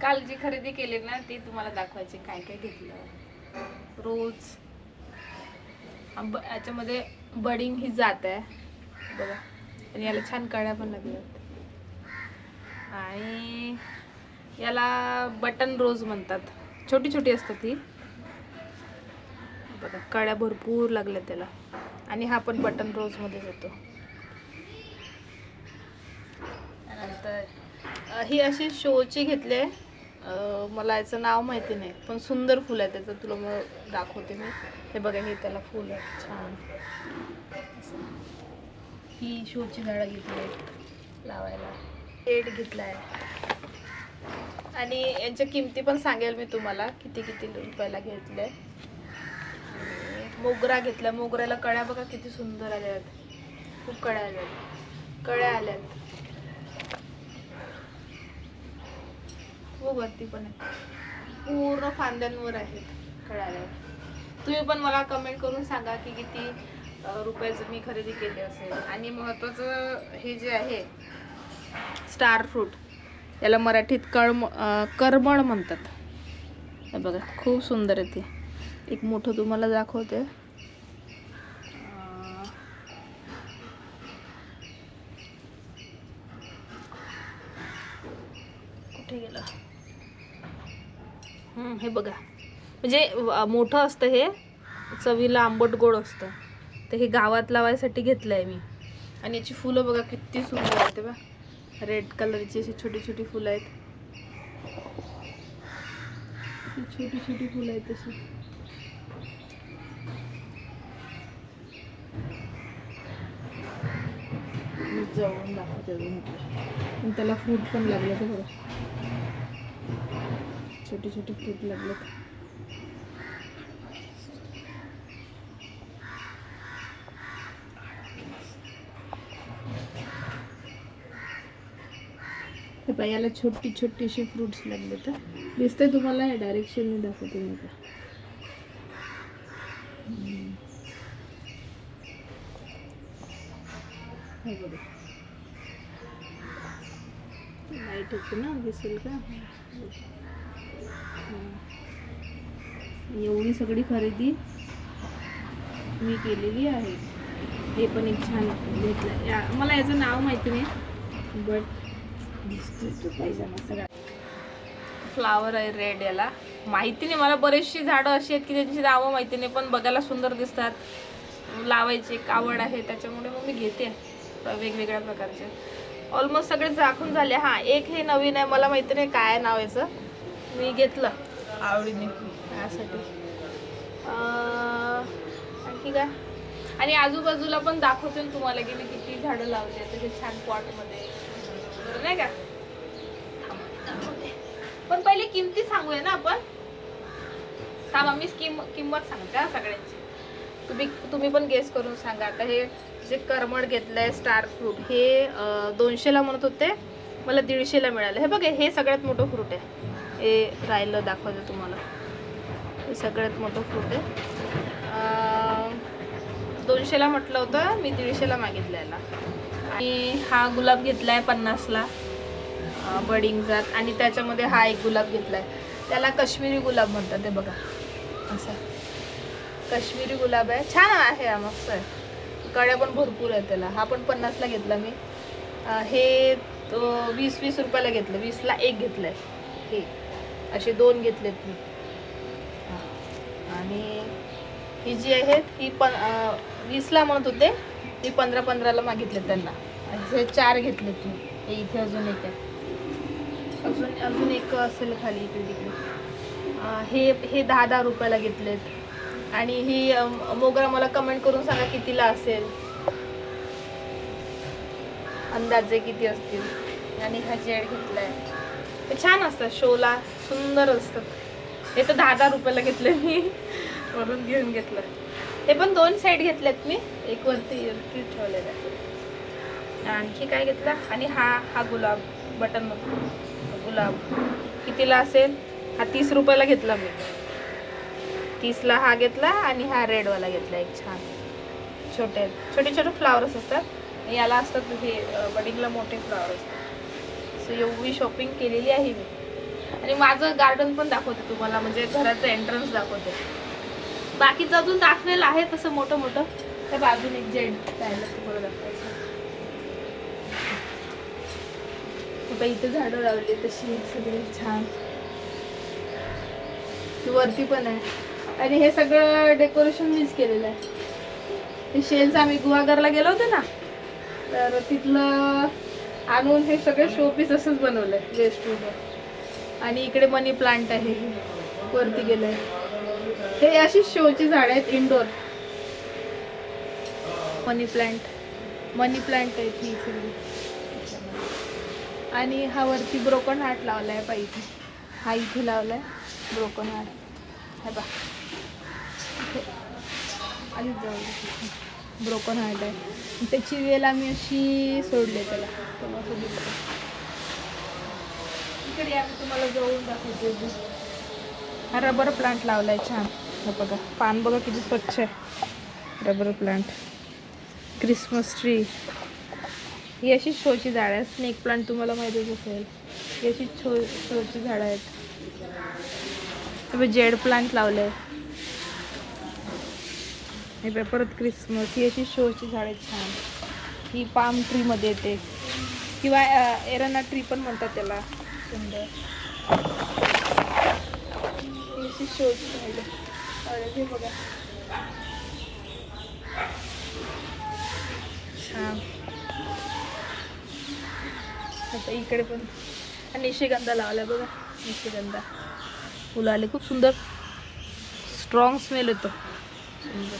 काल जी खरेदी केली ना ती तुम्हाला दाखवायची, काय काय घेतलं. रोज याच्यामध्ये बडिंग ही जात आहे बघा, आणि याला छान कळ्या पण लागल्यात. आणि याला बटन रोज म्हणतात, छोटी छोटी असतात ही बघा, कळ्या भरपूर लागल्या त्याला. आणि हा पण बटन रोज मध्ये येतो. त्यानंतर ही अशी शोची घेतली, मला याचं नाव माहिती नाही, पण सुंदर फुल आहे त्याचं, तुला मग दाखवते मी. हे बघा, हे त्याला फुल आहे छान. ही शोची झाडं घेतली लावायला. शेड घेतलाय. आणि यांच्या किमती पण सांगेल मी तुम्हाला, किती किती रुपयाला घेतले. मोगरा घेतला. मोगऱ्याला कळ्या बघा किती सुंदर आल्यात, खूप कळ्या आल्यात, कळ्या आल्यात. हो, वरती पण आहे, पूर्ण फांद्यांवर आहेत कळ्या आल्यावर. तुम्ही पण मला कमेंट करून सांगा की किती रुपयाचं मी खरेदी केली असेल. आणि महत्त्वाचं हे जे आहे स्टार फ्रूट, याला मराठीत करमळ म्हणतात. हे बघा, खूप सुंदर आहे ते. एक मोठं तुम्हाला दाखवते. कुठे गेलं? हे बघा, म्हणजे मोठं असतं हे, चवीला आंबट गोड असतं. तर हे गावात लावायसाठी घेतलंय मी. आणि याची फुलं बघा किती सुंदर आहेत बघा, रेड कलरची अशी छोटी छोटी फुलं आहेत. छोटी छोटी फुलं आहेत तशी. जवळून दाखवते अजून. त्याला फ्रूट पण लागले ते बघा, छोटे छोटे फ्रूट लागलेत. हे पाय, याला छोटी छोटीशी फ्रूट्स लागले. तर दिसतंय तुम्हाला, हे डायरेक्शनने दाखवते मी आता. हे बघा, लाईट होते ना, दिसेल का? एवढी सगळी खरेदी मी केलेली आहे. हे पण एक छान घेतलं, मला याचं नाव माहिती नाही, बट दिसतोय तो पायजामा सगळा. फ्लावर आहे रेड, याला माहिती नाही मला. बरेचशी झाडं अशी आहेत की त्यांची नावं माहिती नाही, पण बघायला सुंदर दिसतात. लावायची एक आवड आहे, त्याच्यामुळे मग मी घेते वेगवेगळ्या प्रकारचे. ऑलमोस्ट सगळे दाखवून झाले. हां, एक हे नवीन आहे, मला माहिती नाही काय नाव याचं, मी घेतलं आवडीने यासाठी. आणखी काय? आणि आजूबाजूला पण दाखवते तुम्हाला की मी किती झाडं लावली आहेत त्याचे छान पॉटमध्ये, नाही का? पण पहिले किमती सांगूया ना आपण. थांबा, मी किंमत सांगते हा सगळ्यांची. तुम्ही पण गेस करून सांगा. आता हे जे करमळ घेतलंय स्टार फ्रूट, हे 200ला म्हणत होते, मला 150ला मिळालं. हे बघा, हे सगळ्यात मोठं फ्रूट आहे. हे राहिलं दाखवायचं तुम्हाला, हे सगळ्यात मोठं फ्रूट आहे. 200ला म्हटलं होतं, मी 150ला मागितलं याला. आणि हा गुलाब घेतलाय 50ला, बडिंग जात. आणि त्याच्यामध्ये हा एक गुलाब घेतलाय, त्याला काश्मीरी गुलाब म्हणतात. ते बघा, असा काश्मीरी गुलाब आहे, छान आहे हा, मस्त आहे. कळ्या पण भरपूर आहेत त्याला. हा पण 50ला घेतला मी. हे 20 रुपयाला घेतलं, 20ला एक घेतलंय. हे असे 2 घेतलेत मी. आणि ही जी आहेत ही पण 20ला म्हणत होते, ही 15ला मागितले त्यांना. हे 4 घेतलेत मी. हे इथे अजून एक आहे, अजून एक असेल खाली इकडे तिकडे. हे 10 रुपयाला घेतलेत. आणि ही मोगरा मला कमेंट करून सांगा कितीला असेल, अंदाजे किती असतील. आणि हा जेड घेतलाय, हे छान असतात, शोला सुंदर असतात. हे तर 10 रुपयाला घेतले मी, वरून घेऊन घेतलं. हे पण 2 साईड घेतलेत मी, एक वरती ठेवलेला आहे. आणखी काय घेतला? आणि हा गुलाब, बटन गुलाब कितीला असेल? हा 30 रुपयाला घेतला मी. 30ला हा घेतला. आणि हा रेडवाला घेतला, एक छान छोटे छोटे फ्लावर्स असतात. याला असतात हे बडिंगला मोठे फ्लावर असतात. सो एवढी शॉपिंग केलेली आहे मी. आणि माझं गार्डन पण दाखवते तुम्हाला, म्हणजे घराचं एंट्रन्स दाखवते. बाकीचं अजून दाखवेल आहे तसं मोठं मोठं. त्या बाजून एक जेड राहिलं तुम्हाला दाखवायचं. आता इथे झाडं लावली तशी सगळी छान, वरती पण आहे. आणि हे सगळं डेकोरेशन मीच केलेलं आहे. हे शेल्स आम्ही गुहागरला गेलो होतो ना, तर तिथलं आणून हे सगळे शोपीस असंच बनवलंय वेस्ट वूड. आणि इकडे मनी प्लांट आहे, वरती गेलंय. हे अशी शोची झाडं आहेत इंडोर. मनी प्लांट आहे ही सगळी. आणि हा वरती ब्रोकन हार्ट लावलाय पाहिजे. हा इथे लावलाय ब्रोकन हार्ट. हे बा आधीच जाऊ ब्रोकन हार्ट आहे. त्याची वेल आम्ही अशी सोडले त्याला. इकडे आम्ही तुम्हाला जवळून दाखवतो. हा रबर प्लांट लावलाय छान. हे बघा पान बघा किती स्वच्छ आहे. Rubber plant. Christmas tree. ही अशी शोची झाडं आहेत. स्नेक प्लांट तुम्हाला माहितीच असेल. ही अशी शोची झाडं आहेत. जेड प्लांट लावलंय. हे परत क्रिसमस. ही अशी शोची झाडं आहेत छान. ही पाम ट्री मध्ये येते किंवा एरना ट्री पण म्हणतात त्याला. सुंदर ही अशी शोची झाडं. हे बघा छान. आता इकडे पण निशिगंधा लावलाय बघा. निशिगंधा फुलं आले खूप सुंदर. स्ट्रॉंग स्मेल येतो सुंदर.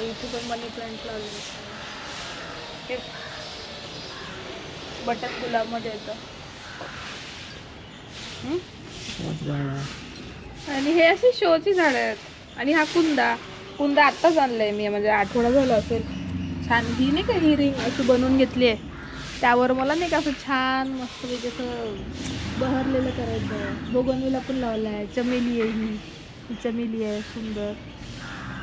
इथे पण मनी प्लांट लावले. हे बटन गुलाबमध्ये येतं. आणि हे अशी शोची झाडं आहेत. आणि हा कुंदा आत्ताच आणलाय मी, म्हणजे आठवडा झाला असेल. छान ही नाही का ही रिंग अशी बनवून घेतली आहे. त्यावर मला नाही का असं छान मस्त असं बहरलेलं करायचं. बोगनविला पण लावला आहे. चमेली आहे ही चमेली आहे सुंदर.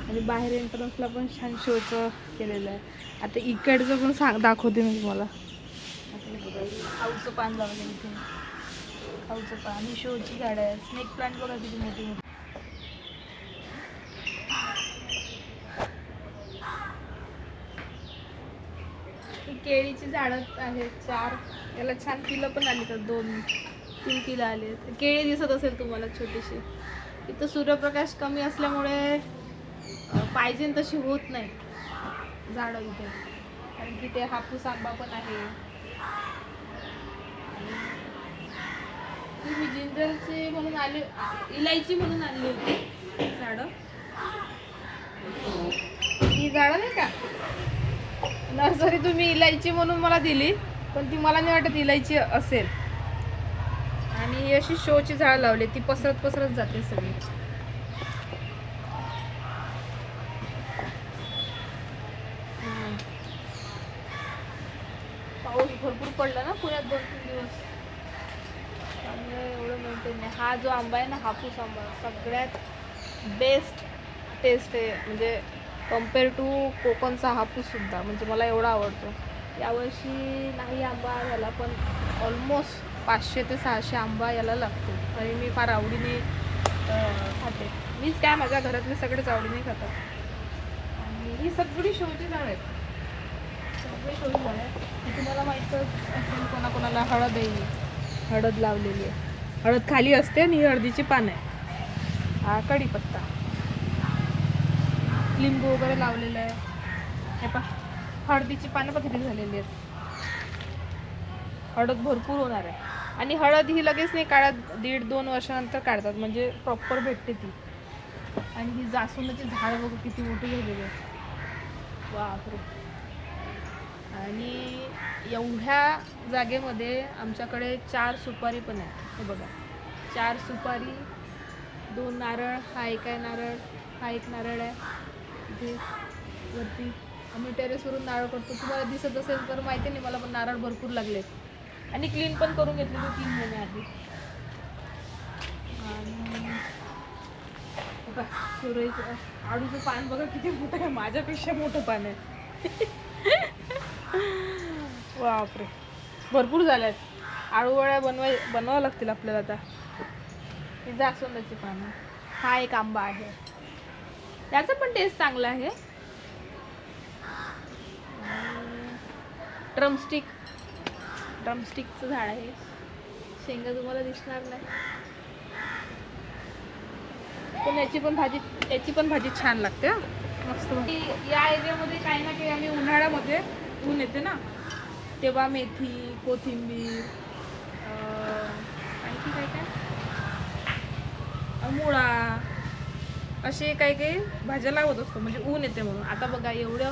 आणि बाहेर एंट्रन्सला पण छान शोचं केलेलं आहे. आता इकडचं पण दाखवते मी तुम्हाला. खाऊचं पान लावलं इथे. खाऊचं पान. ही शोची झाडं आहे. स्नेक प्लांट बघा किती मोठी मोठी. केळीची झाडं आहेत 4. याला छान पिलं पण आली तर 2-3 पिलं आले. केळी दिसत असेल तुम्हाला छोटीशी. इथं सूर्यप्रकाश कमी असल्यामुळे पाहिजे तशी होत नाही झाडं इथे. कारण की ते हापूस आंबा पण आहे. मी जिंजरची म्हणून आली, इलायची म्हणून आणली होती झाडं. ही झाडं नाही का नर्सरी तुम्ही इलायची म्हणून मला दिली, पण ती मला नाही वाटत इलायची असेल. आणि ही अशी शोची झाड लावली. ती पसरत जाते सगळी. पाऊस भरपूर पडला ना पुण्यात 2-3 दिवस, त्यामुळे एवढं मेंटेन नाही. हा जो आंबा आहे ना हापूस आंबा सगळ्यात बेस्ट टेस्ट आहे. म्हणजे कम्पेअर टू कोकणचा हापूस सुद्धा. म्हणजे मला एवढा आवडतो. यावर्षी नाही आंबा झाला, पण ऑलमोस्ट 500 ते 600 आंबा याला लागतो. आणि मी फार आवडीने खाते. मीच काय माझ्या घरातले सगळेच आवडीने खातात. आणि ही सगळी शोची झाडं आहेत. सगळी शोची झाडं आहेत. तुम्हाला माहीत असेल कोणाकोणाला हळद आहे. हळद लावलेली आहे. हळद खाली असते आणि ही हळदीची पानं आहे. हा कढीपत्ता. लिंबू वगैरे लावलेलं आहे. हे पहा हळदीची पानं पण किती झालेली आहेत. हळद भरपूर होणार आहे. आणि हळद ही लगेच नाही काढत, 1.5-2 वर्षानंतर काढतात. म्हणजे प्रॉपर भेटते ती. आणि ही जास्वंदाची झाड बघू किती मोठी झालेली आहे. बापरे. आणि एवढ्या जागेमध्ये आमच्याकडे 4 सुपारी पण आहे. हे बघा 4 सुपारी, 2 नारळ. हा एक आहे नारळ. हा एक नारळ आहे. इथे वरती आम्ही टेरेसवरून नारळ करतो. तुम्हाला दिसत असेल तर माहिती नाही मला, पण नारळ भरपूर लागले. आणि क्लीन पण करून घेतले ते 3 महिने आधी. आणि सुरेश आडूचं पान बघा किती मोठं आहे. माझ्यापेक्षा मोठं पान आहे. बापरे भरपूर झाले आहेत. आळूवड्या बनवावं लागतील आपल्याला आता. ही जास्वंदाची पानं. हा एक आंबा आहे, त्याचा पण टेस्ट चांगला आहे. ड्रमस्टिकचं झाड आहे. शेंगा तुम्हाला दिसणार नाही, पण याची पण भाजी छान लागते हा, मस्त. या एरियामध्ये काही ना काही आम्ही उन्हाळ्यामध्ये ऊन येते ना, तेव्हा मेथी, कोथिंबीर, आणखी काय काय मुळा, असे काही काही भाज्या लावत असतो, म्हणजे ऊन येते म्हणून. आता बघा एवढं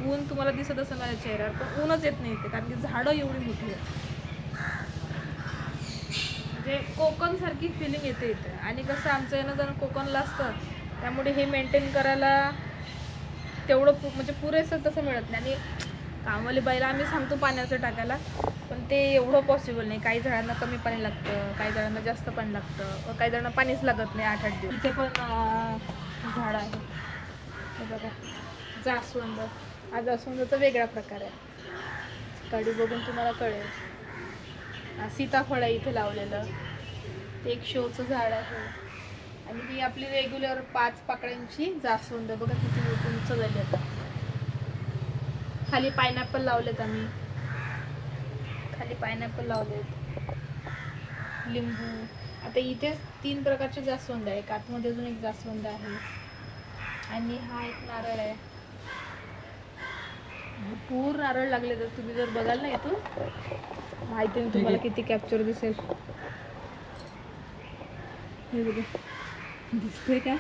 ऊन तुम्हाला दिसत असेल माझ्या चेहऱ्यावर, पण ऊनच येत नाही इथे, कारण की झाडं एवढी मोठी आहेत. म्हणजे कोकण सारखी फिलिंग येते इथे. आणि कसं आमचं येणं जाणं कोकणला असतं, त्यामुळे हे मेंटेन करायला तेवढं म्हणजे पुरेसं तसं मिळत नाही. आणि कामवाली बाईला आम्ही सांगतो पाण्याचं टाकायला, पण ते एवढं पॉसिबल नाही. काही झाडांना कमी पाणी लागतं, काही झाडांना जास्त पाणी लागतं, काही झाडांना पाणीच लागत नाही 8-8 दिवस. इथे पण झाड आहे, हे बघा जास्वंद. हा जास्वंदाचा वेगळा प्रकार आहे, कडी बघून तुम्हाला कळेल. सीताफळ आहे इथे लावलेलं, ते एक शोचं झाड आहे. आणि ही आपली रेग्युलर 5 पाकळ्यांची जास्वंद बघा किती मोठी उंच झाली आता. खाली पायनॅपल लावलेत आम्ही, लावलेत, लिंबू. आता इथेच 3 प्रकारचे जास्वंद आहे, आतमध्ये अजून एक जास्वंद आहे. आणि हा एक नारळ आहे, भरपूर नारळ लागले. तर तुम्ही जर बघाल ना इथून, माहिती नाही तुम्हाला किती कॅप्चर दिसेल. हे बघा, दिसते का?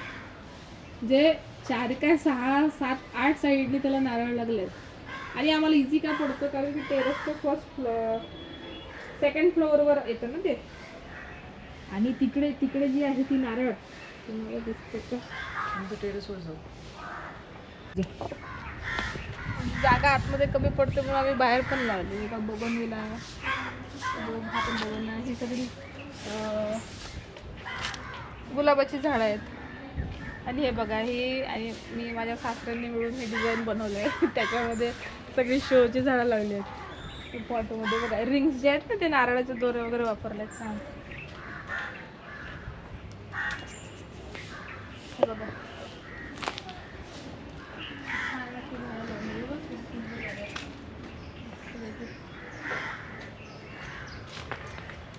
जे 4 काय 6, 7, 8 साईडने त्याला नारळ लागलेत. आणि आम्हाला इझी का पडतं, कारण की टेरेसचं सेकंड फ्लोअरवर येतं ना ते. आणि तिकडे जी आहे ती नारळ तुम्हाला दिसते का? टेरेसवर जागा आतमध्ये कमी पडते म्हणून आम्ही बाहेर पण लावली. एका बबनविला, हा पण बबन आहे. ही सगळी गुलाबाची झाडं आहेत. आणि हे बघा, हे आणि मी माझ्या सासऱ्यांनी मिळून हे डिझाईन बनवलं आहे. त्याच्यामध्ये सगळी शोची झाडं लावली आहेत पॉटमध्ये. बघा रिंग्स जे आहेत ना, ते नारळाचे दोरे वगैरे वापरले आहेत. छान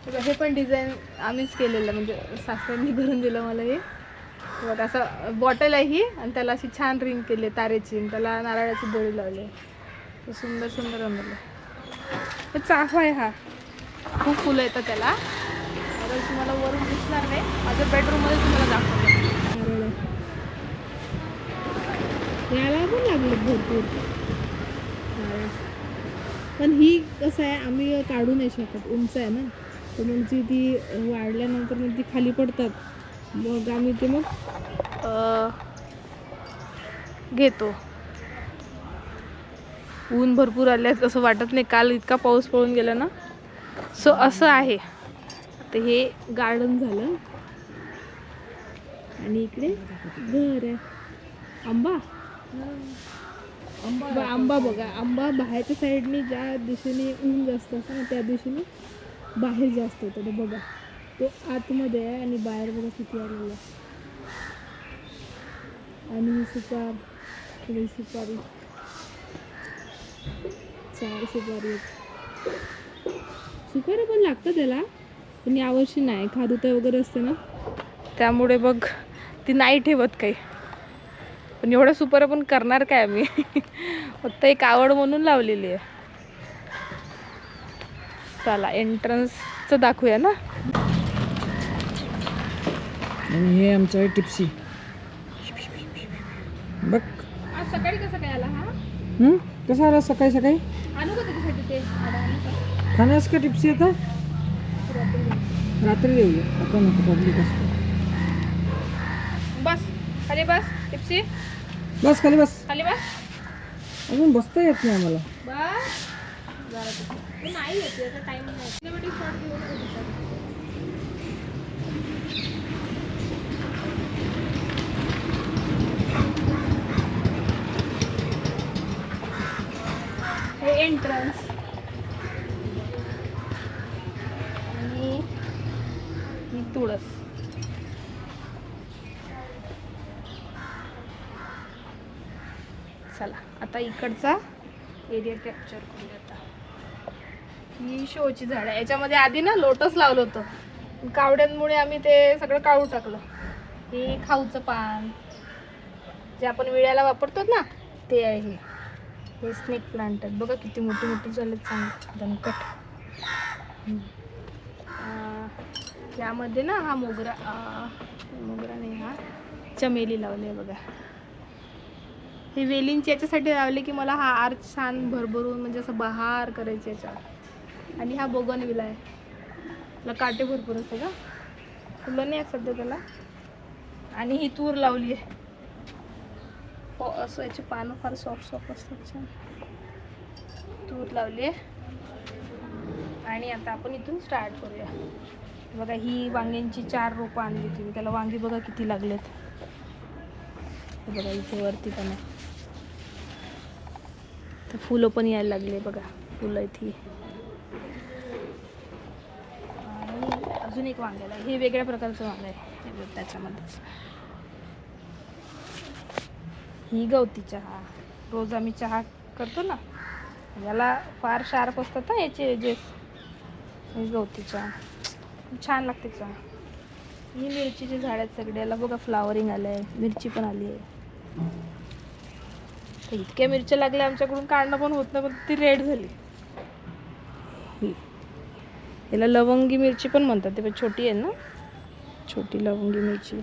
बघा, हे पण डिझाईन आम्हीच केलेलं, म्हणजे सासऱ्यांनी करून दिलं मला. हे बघा, असं बॉटल आहे ही, आणि त्याला अशी छान रिंग केली तारेची, त्याला नारळाची दोरी लावली. सुंदर सुंदर बनवलं. हे चाफा आहे, हा खूप फुलं येतात त्याला. तर तुम्हाला वरून दिसणार नाही, माझ्या बेडरूममध्ये तुम्हाला दाखवलं. याला पण लागले भरपूर, पण ही कसं आहे, आम्ही काढू नाही शकत, उंच आहे ना. तर मग ती वाढल्यानंतर मग ती खाली पडतात. मग आम्ही ते घेतो. ऊन भरपूर आले असं वाटत नाही, काल इतका पाऊस पडून गेला ना. सो असं आहे. आता हे गार्डन झालं, आणि इकडे घर आहे. आंबा बघा, आंबा बाहेरच्या साईडने ज्या दिशेने ऊन जास्त असतं ना, त्या दिशेने बाहेर जास्त होतं. ते बघा, तो आतमध्ये आहे आणि बाहेर बघा किती आलेला. आणि सुपारी 4 सुपारी पण लागतं त्याला, पण यावर्षी नाही, खारुताई वगैरे असते ना, त्यामुळे बघ ती नाही ठेवत काही. पण एवढ्या सुपाऱ्या पण करणार काय आम्ही, फक्त एक आवड म्हणून लावलेली आहे. चला एंट्रन्सचं दाखवूया ना. आणि हे आमचं टिप्सी बघ. आज सकाळी कसं काय आला हा? कसा आला सकाळी सकाळी? आणू का त्याच्यासाठी ते खाण्यास का टिप्सी आता? रात्री देऊया, आता नको, पब्लिक असतो. बस खाली बस टिप्सी, बस खाली बस. खाली बस. अजून बसता येत नाही आम्हाला. बस जरा नाही येते, आता टाइम नाही. सिनेमॅटिक शॉट घेऊन हे एंट्रन्स. चला आता इकडचा एरिया कॅप्चर करूया. आता ही शोची झाड आहे. याच्यामध्ये आधी ना लोटस लावलं होतं, कावड्यांमुळे आम्ही ते सगळं काढून टाकलं. हे खाऊचं पान जे आपण विड्याला वापरतो ना ते आहे. हे स्नेक प्लांट आहेत बघा, किती मोठी मोठी झालेत, चांगले दणकट. यामध्ये ना हा मोगरा नाही, हा चमेली लावले बघा. हे वेलींची याच्यासाठी लावले की मला हा आर्च छान भरभरून म्हणजे असं बहार करायचे याच्यावर. आणि हा बोगनविला आहे, त्याला काटे भरपूर असते का, फुलं नाही सध्या त्याला. आणि ही तूर लावली आहे, असं याचे पानं फार सॉफ्ट असतात, छान तूर लावली आहे. आणि आता आपण इथून स्टार्ट करूया. बघा ही वांग्यांची 4 रोपं आणली होती, त्याला वांगी बघा किती लागलेत. हे बघा इथे वरती पण आहे, तर फुलं पण यायला लागले बघा, फुलं इथे. आणि अजून एक वांग्याला, हे वेगळ्या प्रकारचं वांग आहे त्याच्यामध्येच. ही गवती चहा, रोज आम्ही चहा करतो ना, याला फार शार्प असतात ना याचे एजेस. ही गवती चहा छान लागते चहा. ही मिरचीची झाड आहेत सगळ्याला बघा, फ्लावरिंग आलं आहे, मिरची पण आली आहे. इतक्या मिरच्या लागल्या आमच्याकडून काढणं पण होत नाही, पण ती रेड झाली. याला लवंगी मिरची पण म्हणतात, ते पण छोटी आहे ना, छोटी लवंगी मिरची.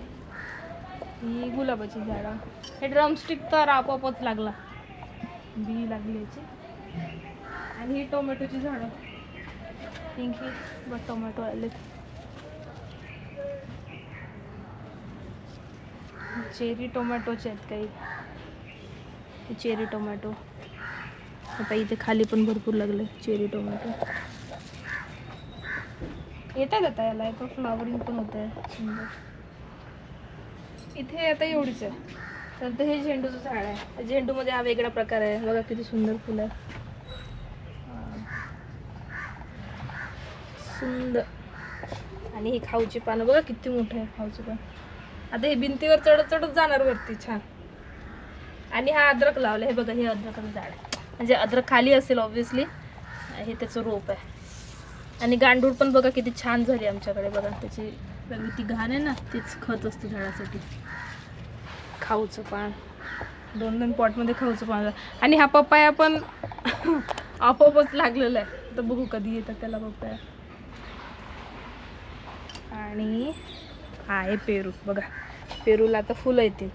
ही गुलाबाची झाडं, हे ड्रमस्टिक तर आपोआपच लागला, बी लागली याची. आणि ही टोमॅटोची झाडं, पिंकी बघ टोमॅटो आले. चेरी टोमॅटोचे आहेत काही, चेरी टोमॅटो. आता इथे खाली पण भरपूर लागले चेरी टोमॅटो. येतात आता याला, येतो फ्लावरिंग पण होत आहे सुंदर. इथे आता एवढीच आहे. तर हे झेंडूचं झाड आहे, झेंडूमध्ये हा वेगळा प्रकार आहे बघा, किती सुंदर फुलं आहे, सुंदर. आणि ही खाऊची पानं बघा किती मोठे आहे खाऊची पान. आता हे भिंतीवर चढत चढत जाणार वरती, छान. आणि हा अद्रक लावला, हे बघा हे अद्रकाचं झाड आहे, म्हणजे अद्रक खाली असेल ऑब्व्हियसली, हे त्याचं रोप आहे. आणि गांडूळ पण बघा किती छान झाली आमच्याकडे बघा, त्याची ती घाण आहे ना तीच खत असते झाडासाठी. खाऊचं पान 2 पॉटमध्ये खाऊचं पान. आणि हा पप्पाया पण आपोआपच लागलेला आहे, तर बघू कधी येतात त्याला पप्पाया. आणि हा आहे पेरू बघा, पेरूला आता फुलं येतील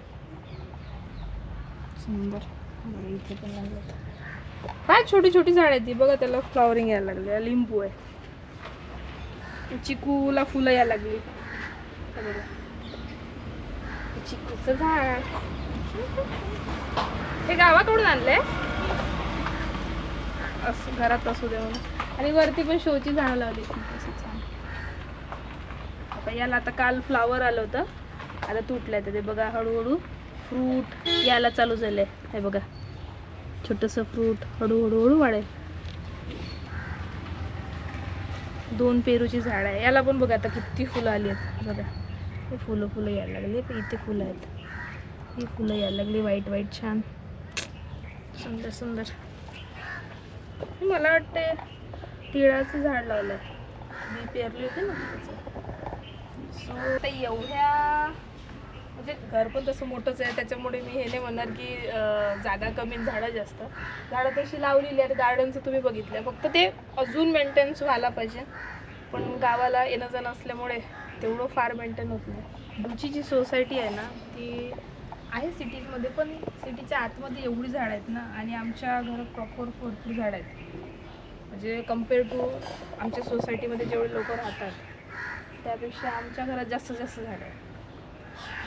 सुंदर. इथे पण लागलं, काय छोटी छोटी झाड आहे ती बघा, त्याला फ्लॉवरिंग यायला लागले. लिंबू आहे, चिकूला फुलं यायला लागली बघा, चिकूचं झाड. हे गावाकडून आणलंय, असं घरात असू दे म्हणून. आणि वरती पण शोची झाडं लावली छान. आता याला आता काल फ्लावर आलं होतं, आता तुटलंय ते बघा, हळूहळू फ्रूट यायला चालू झालंय. हे बघा छोटंसं फ्रूट हळूहळू वाढेल. 2 पेरूची झाड आहे, याला पण बघा आता किती फुलं आली आहेत बघा. हे फुलं यायला लागले, इथे फुलं आहेत, ही फुलं यायला लागली व्हाईट व्हाईट, छान सुंदर सुंदर. मला वाटते तिळाचं झाड लावलंय, मी पेरली होती ना त्याचं. सो आता एवढ्या म्हणजे घर पण तसं मोठंच आहे, त्याच्यामुळे मी हे नाही म्हणणार की जागा कमी झाडं जास्त. झाडं तशी लावलेली आहेत, गार्डनचं तुम्ही बघितलं, फक्त ते अजून मेंटेन्स व्हायला पाहिजे. पण गावाला येणं जाणं असल्यामुळे तेवढं फार मेंटेन होत नाही. दुची जी सोसायटी आहे ना ती आहे सिटीजमध्ये, पण सिटीच्या आतमध्ये एवढी झाडं आहेत ना, आणि आमच्या घरात प्रॉपर भरपूर झाडं आहेत. म्हणजे कम्पेअर टू आमच्या सोसायटीमध्ये जेवढे लोक राहतात त्यापेक्षा आमच्या घरात जास्त झाडं आहेत.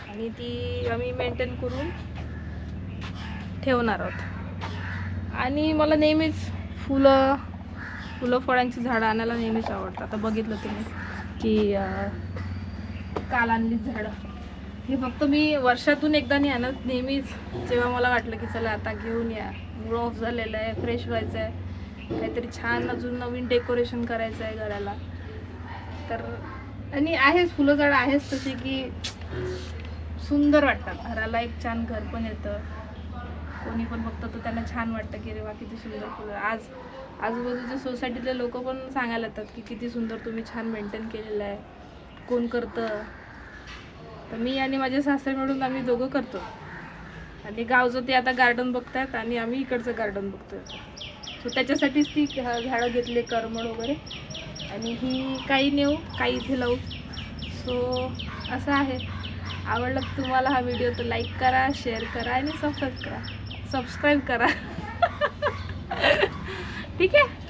आणि ती आम्ही मेंटेन करून ठेवणार आहोत. आणि मला नेहमीच फुलं फळांची झाडं आणायला नेहमीच आवडतं. आता बघितलं तुम्ही की काल आणली झाडं, हे फक्त मी वर्षातून एकदा नाही आणत, नेहमीच जेव्हा मला वाटलं की चला आता घेऊन या, मूड ऑफ झालेलं आहे, फ्रेश व्हायचं आहे, काहीतरी छान अजून नवीन डेकोरेशन करायचं आहे घराला, तर आणि आहेच फुलं झाडं आहेच तशी की सुंदर वाटतात घराला, एक छान घर पण येतं. कोणी पण बघतं तर त्यांना छान वाटतं की अरे वा किती सुंदर फुलं. आज आजूबाजूच्या सोसायटीतले लोक पण सांगायला येतात की किती सुंदर तुम्ही छान मेंटेन केलेलं आहे, कोण करतं. तर मी आणि माझे सासरे मिळून आम्ही दोघं करतो. आणि गावचं ते आता गार्डन बघतायत आणि आम्ही इकडचं गार्डन बघतोय. सो त्याच्यासाठीच ती झाडं घेतले, करमड वगैरे. आणि ही काही नेऊ काही इथे लावू. सो असं आहे. आवडला तुम्हाला हा व्हिडिओ तर लाईक करा, शेअर करा आणि सबस्क्राईब करा. ठीक आहे.